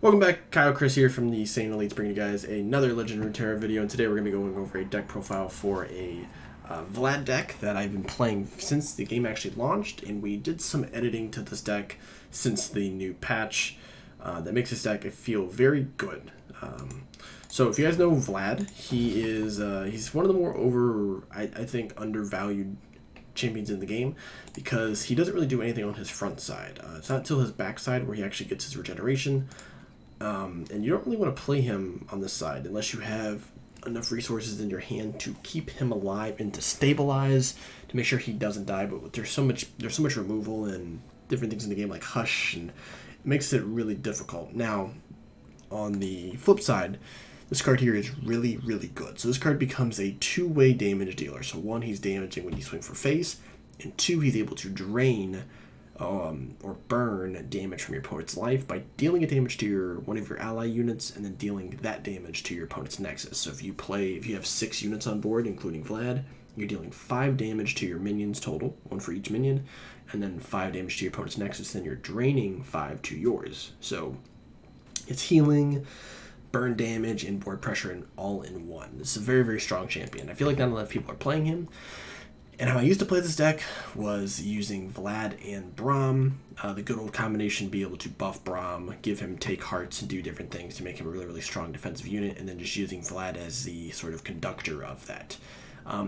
Welcome back, Kyle Chris here from the Sane Elites, bringing you guys another Legend Runeterra video, and today we're going to be going over a deck profile for a Vlad deck that I've been playing since the game actually launched, and we did some editing to this deck since the new patch that makes this deck feel very good. So if you guys know Vlad, he's one of the more I think, undervalued champions in the game because he doesn't really do anything on his front side. It's not until his back side where he actually gets his regeneration. And you don't really want to play him on this side unless you have enough resources in your hand to keep him alive and to stabilize to make sure he doesn't die. But there's so much removal and different things in the game like Hush, and it makes it really difficult. Now, on the flip side, this card here is really, really good. So this card becomes a two-way damage dealer. So one, he's damaging when you swing for face, and two, he's able to drain or burn damage from your opponent's life by dealing a damage to one of your ally units and then dealing that damage to your opponent's nexus. So if you have 6 units on board, including Vlad, you're dealing 5 damage to your minions total, 1 for each minion, and then 5 damage to your opponent's nexus, then you're draining 5 to yours. So it's healing, burn damage, and board pressure and all in one. This is a very, very strong champion. I feel like not a lot of people are playing him. And how I used to play this deck was using Vlad and Braum. The good old combination, be able to buff Braum, give him take hearts, and do different things to make him a really, really strong defensive unit, and then just using Vlad as the sort of conductor of that.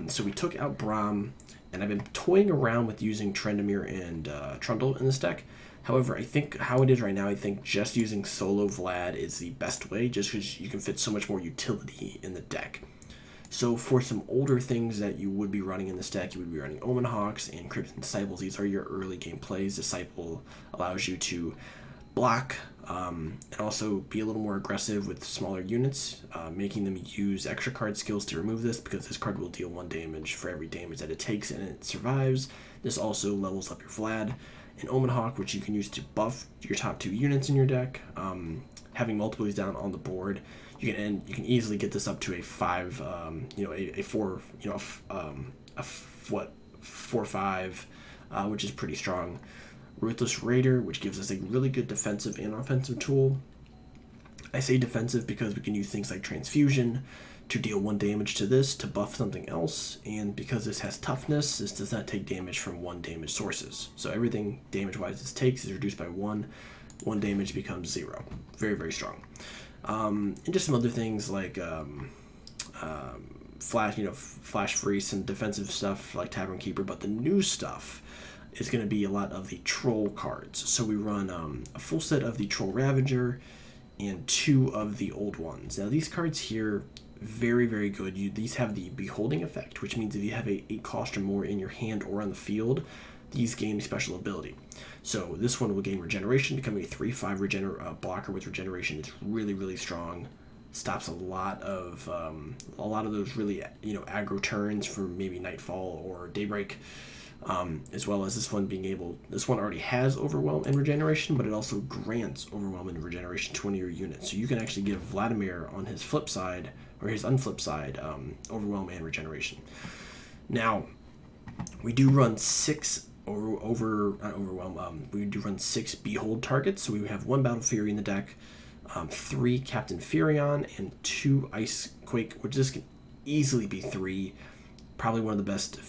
So we took out Braum, and I've been toying around with using Trendemir and Trundle in this deck. However, I think how it is right now, I think just using solo Vlad is the best way, just because you can fit so much more utility in the deck. So for some older things that you would be running in this deck, you would be running Omen Hawks and Crimson Disciples. These are your early game plays. Disciple allows you to block and also be a little more aggressive with smaller units, making them use extra card skills to remove this, because this card will deal 1 damage for every damage that it takes and it survives. This also levels up your Vlad. And Omen Hawk, which you can use to buff your top 2 units in your deck, having multiples down on the board. You can easily get this up to a 5, a 4, a 4/5, which is pretty strong. Ruthless Raider, which gives us a really good defensive and offensive tool. I say defensive because we can use things like Transfusion to deal 1 damage to this to buff something else, and because this has toughness, this does not take damage from 1 damage sources. So everything damage-wise this takes is reduced by 1. 1 damage becomes 0. Very, very strong. And just some other things like flash freeze and defensive stuff like Tavern Keeper. But the new stuff is going to be a lot of the troll cards. So we run a full set of the Troll Ravager and 2 of the old ones. Now these cards here, very, very good. These have the Beholding effect, which means if you have a 8 cost or more in your hand or on the field, these gain a special ability. So this one will gain regeneration, become a 3/5 blocker with regeneration. It's really, really strong. Stops a lot of those really aggro turns for maybe Nightfall or Daybreak, as well as this one this one already has Overwhelm and regeneration, but it also grants Overwhelm and regeneration to one of your units. So you can actually give Vladimir on his flip side or his unflip side Overwhelm and regeneration. Now we do run 6. We do run 6 Behold targets. So we have 1 Battle Fury in the deck, 3 Captain Furion, and 2 Ice Quake, which this can easily be 3. Probably one of the best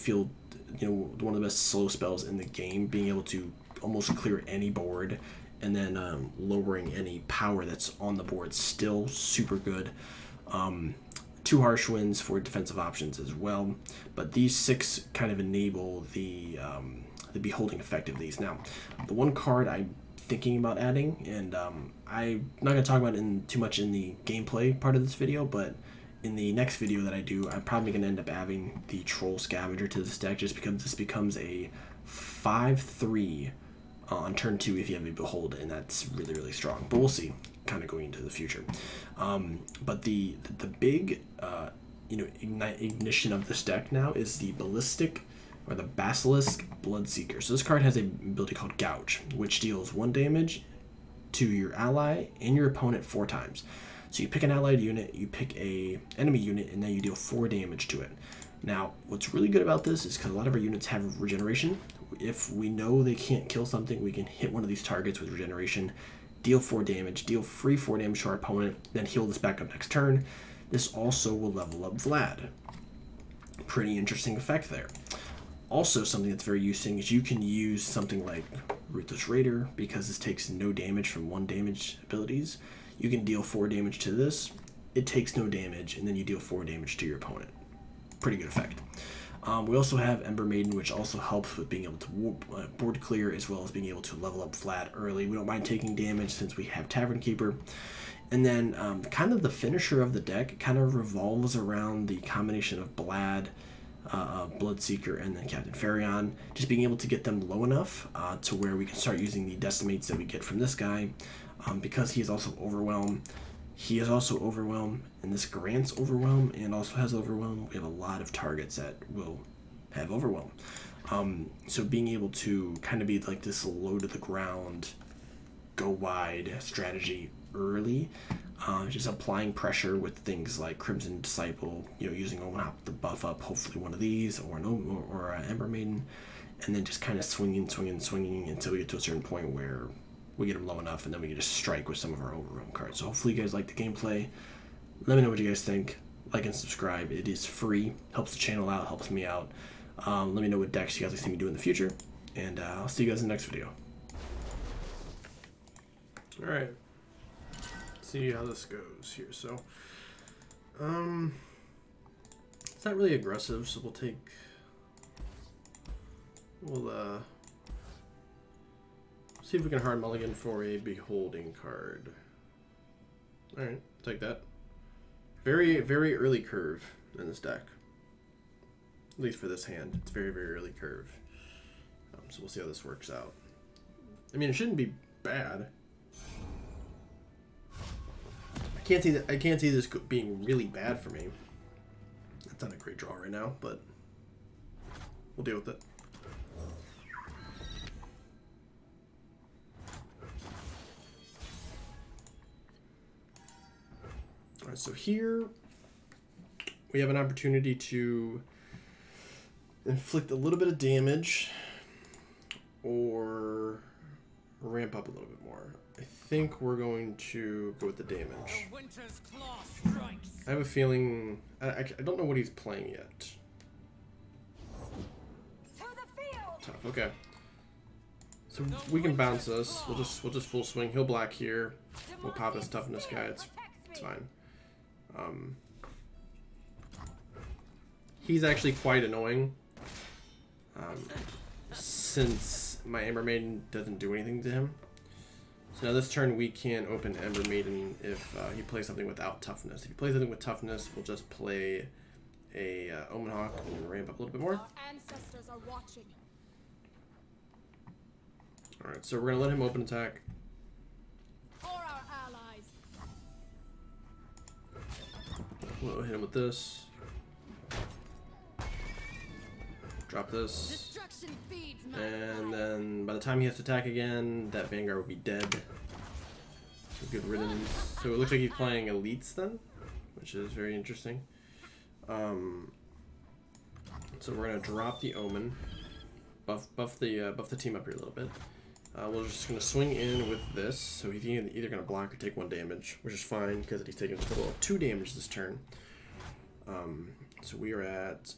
one of the best slow spells in the game, being able to almost clear any board, and then lowering any power that's on the board. Still super good. 2 Harsh Winds for defensive options as well. But these 6 kind of enable the Beholding effect of these. Now, the one card I'm thinking about adding, and I'm not going to talk about it too much in the gameplay part of this video, but in the next video that I do, I'm probably going to end up adding the Troll Scavenger to this deck, just because this becomes a 5/3 on turn 2 if you have a Behold, and that's really, really strong. But we'll see, kind of going into the future. But the big ignition of this deck now is the Ballistic or the Basilisk Bloodseeker. So this card has a ability called Gouge, which deals 1 damage to your ally and your opponent 4 times. So you pick an allied unit, you pick a enemy unit, and then you deal 4 damage to it. Now, what's really good about this is because a lot of our units have regeneration. If we know they can't kill something, we can hit one of these targets with regeneration, deal 4 damage, deal free 4 damage to our opponent, then heal this back up next turn. This also will level up Vlad. Pretty interesting effect there. Also, something that's very useful is you can use something like Ruthless Raider, because this takes no damage from 1 damage abilities. You can deal 4 damage to this, it takes no damage, and then you deal 4 damage to your opponent. Pretty good effect. We also have Ember Maiden, which also helps with being able to board clear, as well as being able to level up Vlad early. We don't mind taking damage since we have Tavern Keeper. And then kind of the finisher of the deck kind of revolves around the combination of Vlad, Bloodseeker, and then Captain Farion. Just being able to get them low enough to where we can start using the decimates that we get from this guy. Because he is also Overwhelm. He is also Overwhelm, and this grants Overwhelm and also has Overwhelm. We have a lot of targets that will have Overwhelm. So being able to kind of be like this low to the ground, go wide strategy early, just applying pressure with things like Crimson Disciple, using Omen Hop to buff up hopefully one of these, or an Ember Maiden, and then just kind of swinging until we get to a certain point where we get them low enough, and then we can just strike with some of our Overwhelm cards. So hopefully you guys like the gameplay. Let me know what you guys think. Like and subscribe. It is free. Helps the channel out. Helps me out. Let me know what decks you guys like to see me do in the future. And I'll see you guys in the next video. Alright. See how this goes here. So, it's not really aggressive, so we'll see if we can hard mulligan for a Beholding card. Alright, take that. Very, very early curve in this deck. At least for this hand. It's very, very early curve. So we'll see how this works out. I mean, it shouldn't be bad. I can't see this being really bad for me. That's not a great draw right now, but we'll deal with it. Alright, so here we have an opportunity to inflict a little bit of damage or ramp up a little bit more. I think we're going to go with the damage. I have a feeling I don't know what he's playing yet. Tough. Okay. So we can bounce this. We'll just full swing. He'll black here. We'll pop this toughness guy. It's fine. He's actually quite annoying. Since my Ember Maiden doesn't do anything to him. So now this turn we can open Ember Maiden if he plays something without toughness. If he plays something with toughness, we'll just play a Omen Hawk and ramp up a little bit more. Our ancestors are watching. Alright, so we're gonna let him open attack. For our allies. We'll hit him with this. Drop this. Destruction feeds my And then by the time he has to attack again, that Vanguard will be dead. So good riddance. So it looks like he's playing elites then, which is very interesting. So we're gonna drop the Omen, buff the team up here a little bit. We're just gonna swing in with this, so he's either gonna block or take 1 damage, which is fine because he's taking a total of 2 damage this turn. So we are at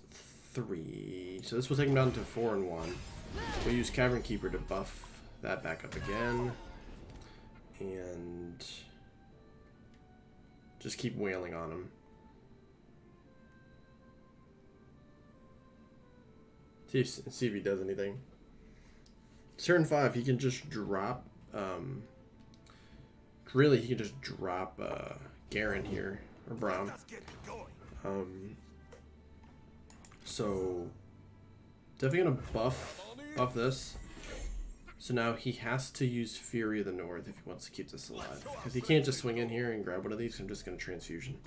3. So this will take him down to 4 and 1. We'll use Cavern Keeper to buff that back up again, and just keep wailing on him. See if he does anything. Turn 5, he can just drop. Really, he can just drop Garen here or Braum. So definitely gonna buff this. So now he has to use Fury of the North if he wants to keep this alive, because he can't just swing in here and grab one of these. So I'm just gonna transfusion.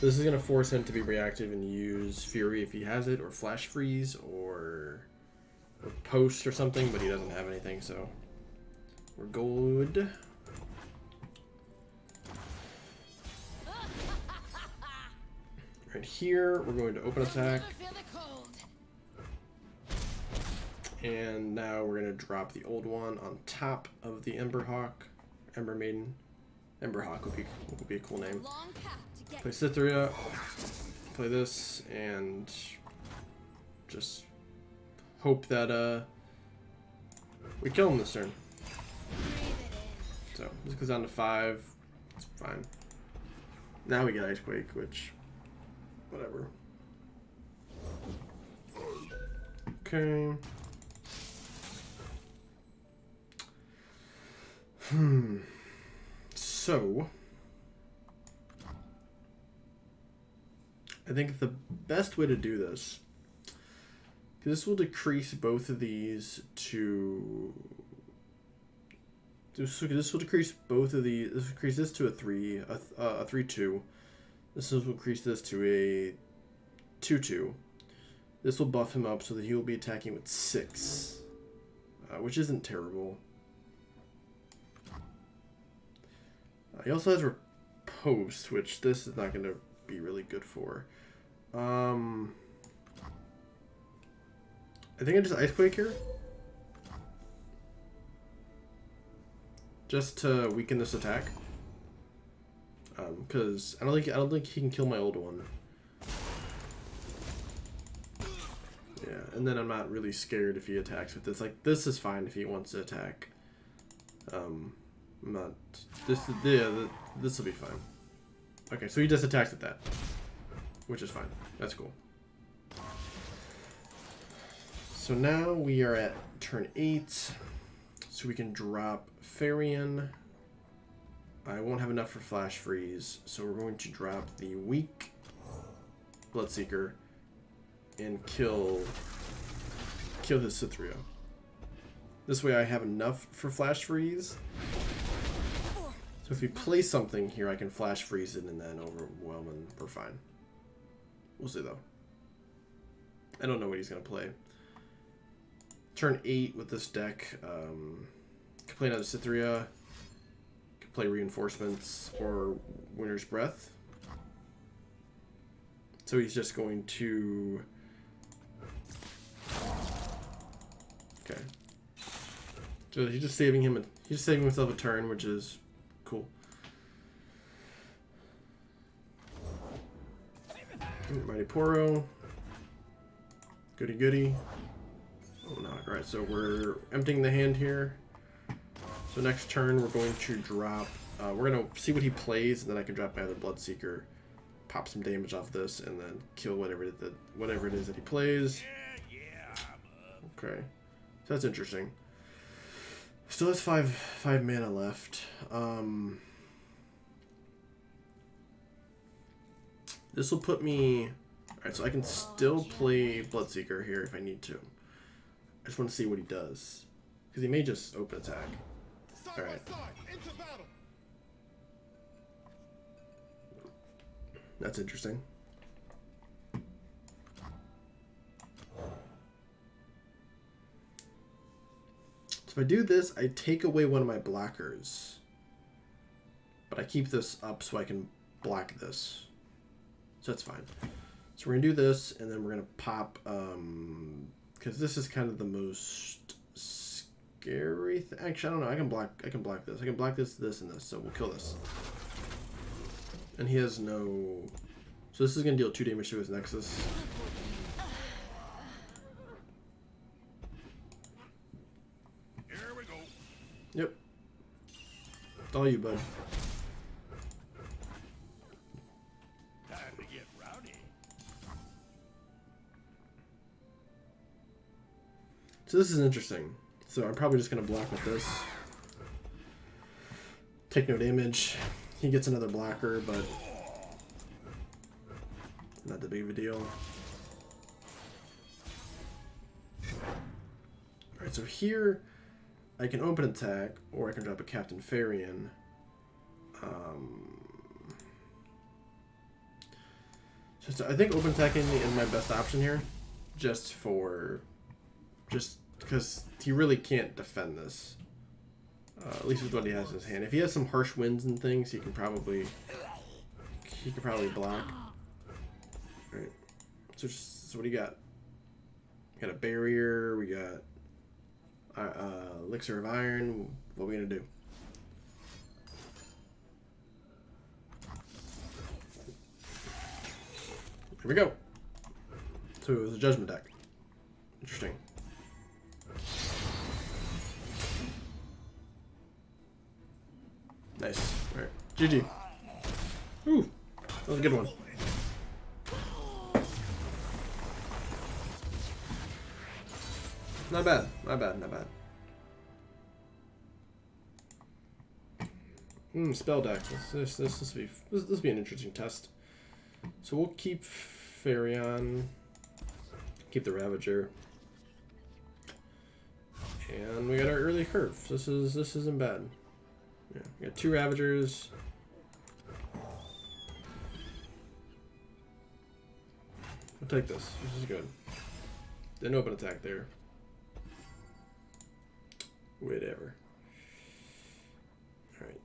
This is going to force him to be reactive and use Fury if he has it, or Flash Freeze, or Post or something, but he doesn't have anything, so we're good. Right here, we're going to open attack. And now we're going to drop the old one on top of the Ember Hawk. Ember Maiden. Ember Hawk would be a cool name. Long path to get Play Cytheria. Play this. And just hope that we kill him this turn. breathe it So this goes down to 5. It's fine. Now we get Icequake, which... whatever. Okay. So, I think the best way to do this, because this will decrease both of these to. This will decrease both of these. This will increase this to a 3, a 3/2. This will increase this to a 2/2. This will buff him up so that he will be attacking with 6, which isn't terrible. He also has Riposte, which this is not going to be really good for. I think I just Icequake here, just to weaken this attack. Because I don't think he can kill my old one. Yeah, and then I'm not really scared if he attacks with this. Like, this is fine if he wants to attack. I'm not. This will be fine. Okay, so he just attacks with that, which is fine. That's cool. So now we are at turn 8, so we can drop Farian. I won't have enough for Flash Freeze, so we're going to drop the weak Bloodseeker and kill his Cytheria. This way I have enough for Flash Freeze. So if we play something here, I can Flash Freeze it and then overwhelm and we're fine. We'll see though. I don't know what he's going to play. Turn 8 with this deck. Could play another Cytheria. Could play Reinforcements or Winter's Breath. So he's just going to... Okay. So he's just saving him. He's saving himself a turn, which is cool. Mighty Poro. Goody goody. Oh no! All right, so we're emptying the hand here. So next turn we're going to drop. We're gonna see what he plays, and then I can drop my other Bloodseeker, pop some damage off this, and then kill whatever it is that he plays. Okay, so that's interesting. Still has five mana left. This will put me. Alright, so I can still play Bloodseeker here if I need to. I just want to see what he does, because he may just open attack. Alright. That's interesting. So if I do this, I take away one of my blockers. But I keep this up so I can block this. So that's fine. So we're going to do this, and then we're going to pop... because this is kind of the most scary thing. Actually, I don't know. I can block this. I can block this, this, and this. So we'll kill this. And he has no... So this is going to deal 2 damage to his Nexus. Here we go. Yep. It's all you, bud. Time to get rowdy. So this is interesting. So I'm probably just going to block with this. Take no damage. He gets another blocker, but not that big of a deal. Alright, so here I can open attack, or I can drop a Captain Farian. So I think open attacking is my best option here, just because he really can't defend this. At least with what he has in his hand. If he has some harsh winds and things, he could probably block. Alright. So what do you got? We got a barrier, we got Elixir of Iron. What are we gonna do? Here we go. So it was a judgment deck. Interesting. Nice. Alright. GG. Ooh. That was a good one. Not bad. Not bad. Not bad. Spell deck. This will be an interesting test. So we'll keep Fairy-on. Keep the Ravager. And we got our early curve. This isn't bad. Yeah, we got 2 Ravagers. I'll take this. This is good. Didn't open attack there. Whatever. Alright.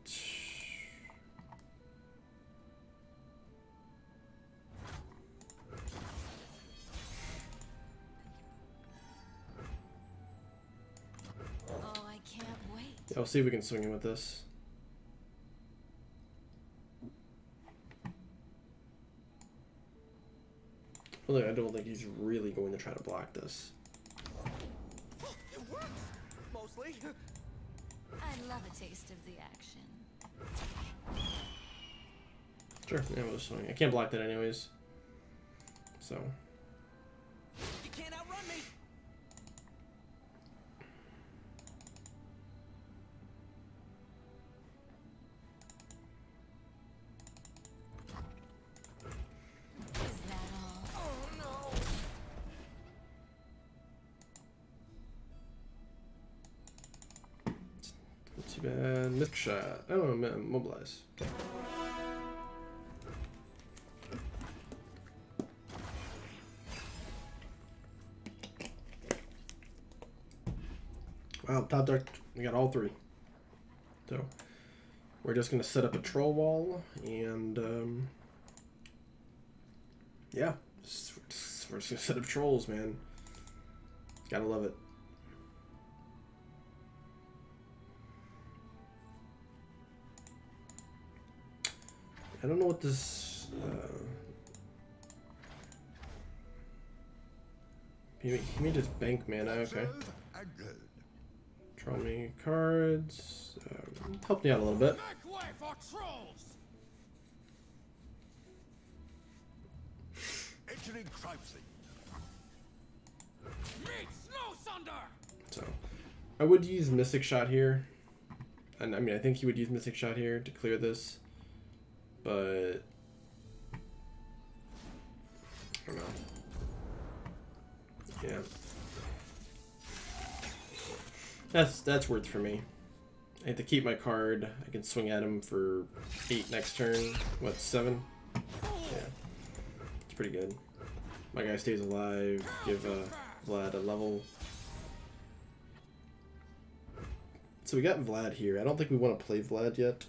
Oh, I can't wait. Yeah, I'll see if we can swing in with this. Although I don't think he's really going to try to block this. It works! Mostly. I love a taste of the action. Sure, yeah, we'll just swing. I can't block that anyways. So. You can't outrun me! Is that all? Oh no! Not too bad. Mythic shot. Oh, mobilize. Okay. Wow, top deck, we got all 3. So, we're just going to set up a troll wall, and, yeah, we're just going to set up trolls, man. Gotta love it. I don't know what this, he may just bank mana, okay. And good. Draw me cards. Help me out a little bit. Make way for trolls! Entering crime scene. Meet Snow Sunder! So, I would use Mystic Shot here. And I mean, I think he would use Mystic Shot here to clear this. But I don't know. Yeah. That's worth for me. I have to keep my card. I can swing at him for 8 next turn. What, 7? Yeah. It's pretty good. My guy stays alive. Give Vlad a level. So we got Vlad here. I don't think we want to play Vlad yet.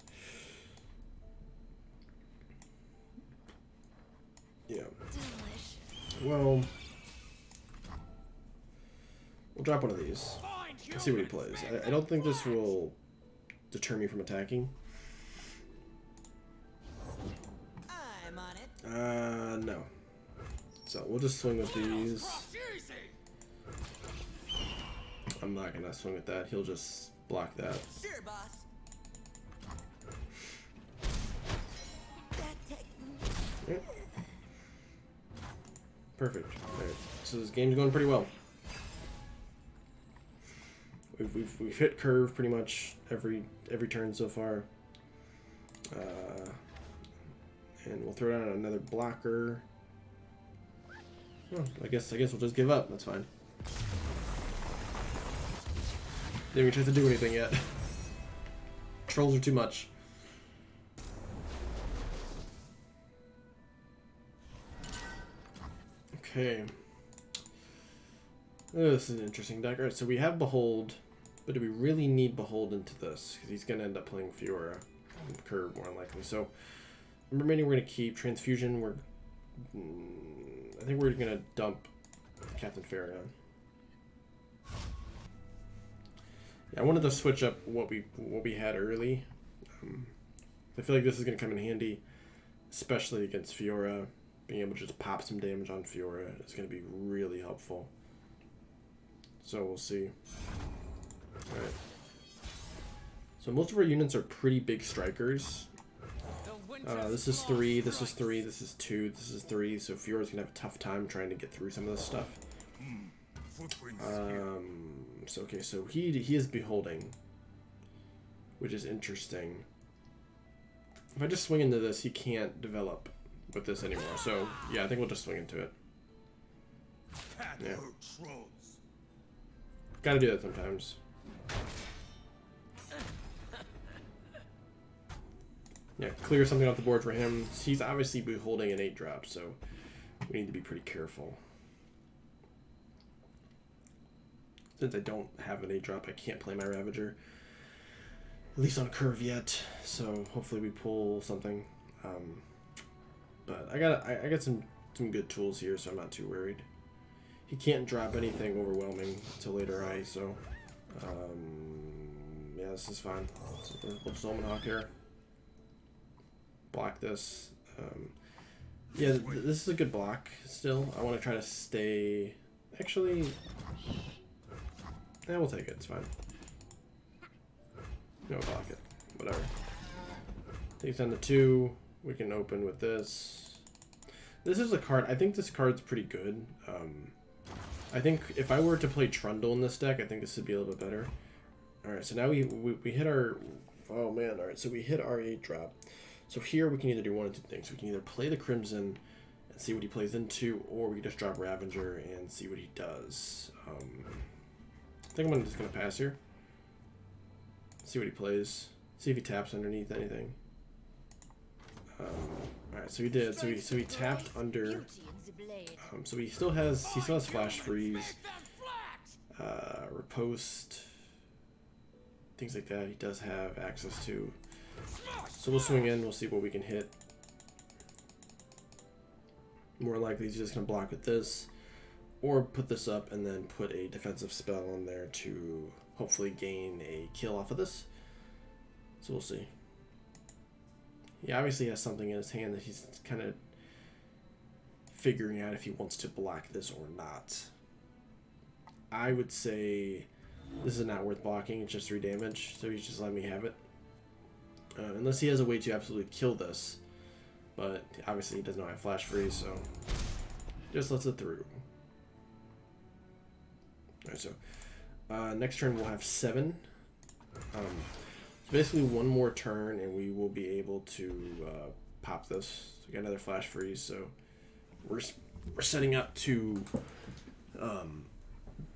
Yeah. Delicious. Well, we'll drop one of these. Let's see what he plays. I don't think this will deter me from attacking. I'm on it. No. So we'll just swing with these. I'm not gonna swing with that. He'll just block that. Sure, boss. Yep. Perfect. Alright. So this game's going pretty well. We've hit curve pretty much every turn so far. And we'll throw down another blocker. Oh, I guess we'll just give up. That's fine. Didn't even try to do anything yet. Trolls are too much. Okay. Oh, this is an interesting deck. Alright, so we have Behold, but do we really need Behold into this? Because he's going to end up playing Fiora. Curve, more than likely. So, remaining we're going to keep Transfusion. I think we're going to dump Captain Fairy-on. Yeah, I wanted to switch up what we had early. I feel like this is going to come in handy, especially against Fiora. Being able to just pop some damage on Fiora is going to be really helpful. So we'll see. Alright. So most of our units are pretty big strikers. This is 3, this is 3, this is 2, this is 3, so Fiora's going to have a tough time trying to get through some of this stuff. So okay, so he is beholding, which is interesting. If I just swing into this, he can't develop with this anymore. So yeah, I think we'll just swing into it. Yeah. Gotta do that sometimes. Yeah, clear something off the board for him. He's obviously beholding an 8-drop, so we need to be pretty careful. Since I don't have an 8-drop, I can't play my Ravager. At least on curve yet, so hopefully we pull something. But I got some good tools here, so I'm not too worried. He can't drop anything overwhelming until later I, so yeah, this is fine. So we'll just Omen Hawk here. Block this. Yeah, this is a good block still. I want to try to stay... Actually... Yeah, we'll take it. It's fine. No, block it. Whatever. Takes down the 2. We can open with this. This is a card. I think this card's pretty good. I think if I were to play Trundle in this deck, I think this would be a little bit better. Alright, so now we hit our... Oh man, alright, so we hit our 8-drop. So here we can either do one of two things. We can either play the Crimson and see what he plays into, or we can just drop Ravager and see what he does. I think I'm just going to pass here. See what he plays. See if he taps underneath anything. Alright, so he did. So he tapped under. So he still has Flash Freeze, Riposte, things like that. He does have access to. So we'll swing in. We'll see what we can hit. More likely he's just gonna block with this, or put this up and then put a defensive spell on there to hopefully gain a kill off of this. So we'll see. He obviously has something in his hand that he's kind of figuring out if he wants to block this or not. I would say this is not worth blocking. It's just 3 damage, so he's just letting me have it. Unless he has a way to absolutely kill this. But obviously he does not have Flash Freeze, so just lets it through. Alright, so next turn we'll have 7. So basically one more turn and we will be able to pop this. So we got another Flash Freeze, so we're setting up to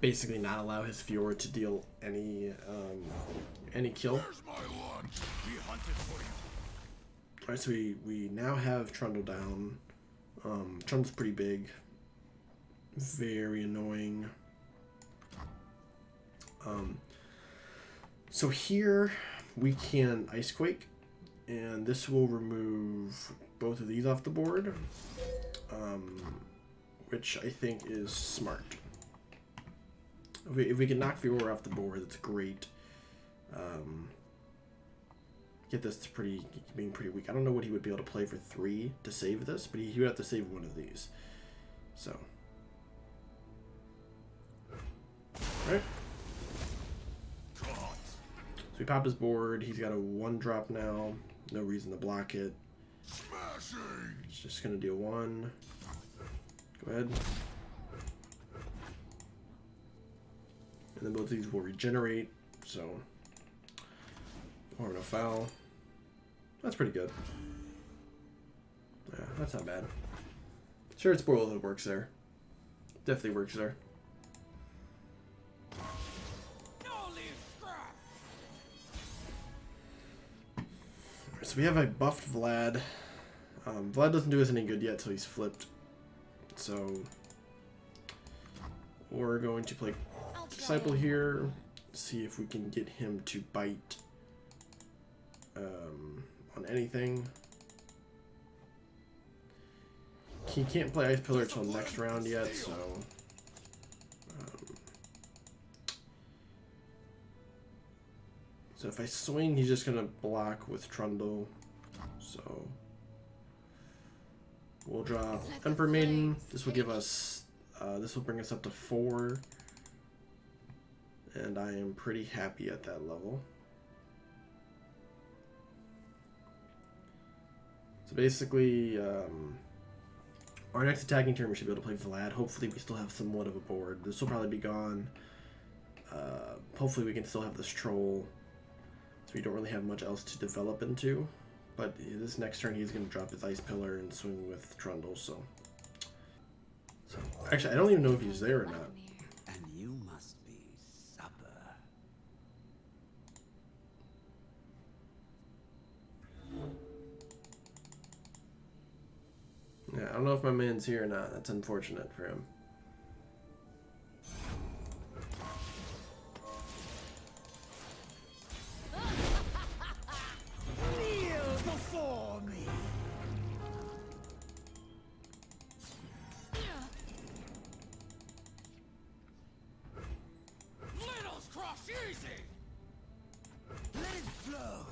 basically not allow his Fiora to deal any kill. Alright, so we now have Trundle down. Trundle's pretty big. Very annoying. So here we can Ice Quake, and this will remove both of these off the board, which I think is smart. If we can knock Fiora off the board, that's great. Get this to being pretty weak. I don't know what he would be able to play for 3 to save this, but he would have to save one of these. So, alright. So we pop his board. He's got a 1-drop now. No reason to block it. It's just gonna deal 1. Go ahead. And then both of these will regenerate. So, or no foul. That's pretty good. Yeah, that's not bad. Sure, it's spoiled it works there. Definitely works there. So we have a buffed Vlad. Vlad doesn't do us any good yet till he's flipped. So we're going to play Disciple here. See if we can get him to bite on anything. He can't play Ice Pillar until next round yet, so So if I swing, he's just gonna block with Trundle. So we'll drop Emperor Maiden. This will give us, this will bring us up to 4. And I am pretty happy at that level. So basically, our next attacking turn we should be able to play Vlad. Hopefully we still have somewhat of a board. This will probably be gone. Hopefully we can still have this troll. So we don't really have much else to develop into. But this next turn he's going to drop his Ice Pillar and swing with Trundle. So actually I don't even know if he's there or not. And you must be supper. Yeah, I don't know if my man's here or not. That's unfortunate for him. Kneel before me. Littles cross easy. Let it flow.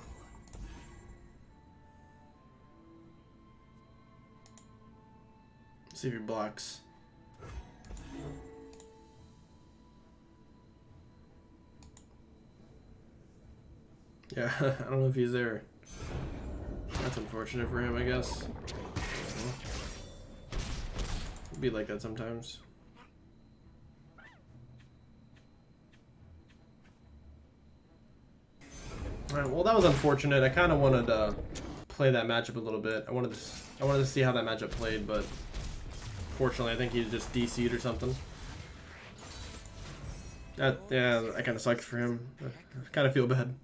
See if he blocks. Yeah, I don't know if he's there. That's unfortunate for him, I guess. It'd be like that sometimes. Alright, well that was unfortunate. I kind of wanted to play that matchup a little bit. I wanted to see how that matchup played, but fortunately I think he's just DC'd or something. Yeah, that kind of sucks for him. I kind of feel bad.